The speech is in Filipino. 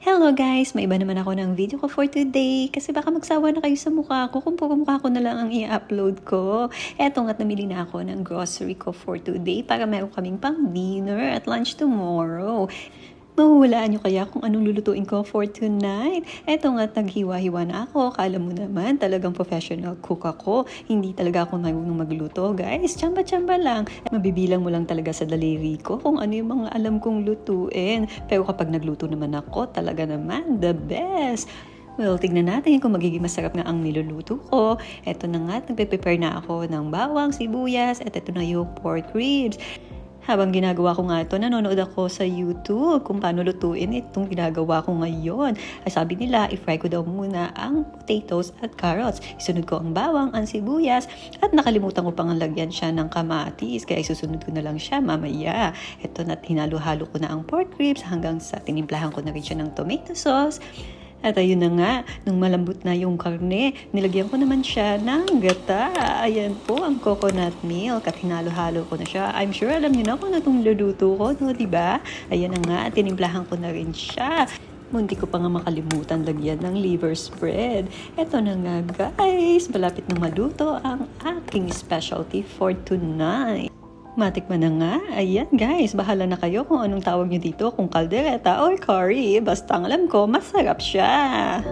Hello guys! May iba naman ako ng video ko for today kasi baka magsawa na kayo sa mukha ko kung puro mukha ko na lang ang i-upload ko. Eto nga't namili na ako ng grocery ko for today para meron kaming pang dinner at lunch tomorrow. Mahuhulaan nyo kaya kung anong lulutuin ko for tonight? Eto nga't naghiwa-hiwa na ako. Kala mo naman talagang professional cook ako. Hindi talaga ako marunong magluto, guys. Tsamba-tsamba lang. Mabibilang mo lang talaga sa daliri ko kung ano yung mga alam kong lutuin. Pero kapag nagluto naman ako, talaga naman the best. Well, tignan natin kung magiging masarap nga ang niluluto ko. Eto na nga, nagpe-prepare na ako ng bawang, sibuyas, at eto na yung pork ribs. Habang ginagawa ko nga ito, nanonood ako sa YouTube kung paano lutuin itong ginagawa ko ngayon. Ay sabi nila, i-fry ko daw muna ang potatoes at carrots. Isunod ko ang bawang, ang sibuyas, at nakalimutan ko pang lagyan siya ng kamatis. Kaya isusunod ko na lang siya mamaya. Ito na, hinalo-halo ko na ang pork ribs hanggang sa tinimplahan ko na rin siya ng tomato sauce. At ayun na nga, nung malambot na yung karne, nilagyan ko naman siya ng gata. Ayan po ang coconut milk at hinalo-halo ko na siya. I'm sure alam niyo na kung ano itong luluto ko, no, diba? Ayan na nga, tinimplahan ko na rin siya. Munti ko pa nga makalimutan lagyan ng liver spread. Eto na nga guys, malapit na maluto ang aking specialty for tonight. Matikman na nga. Ayan guys, bahala na kayo kung anong tawag nyo dito, kung kaldereta or curry. Basta ang alam ko, masarap siya.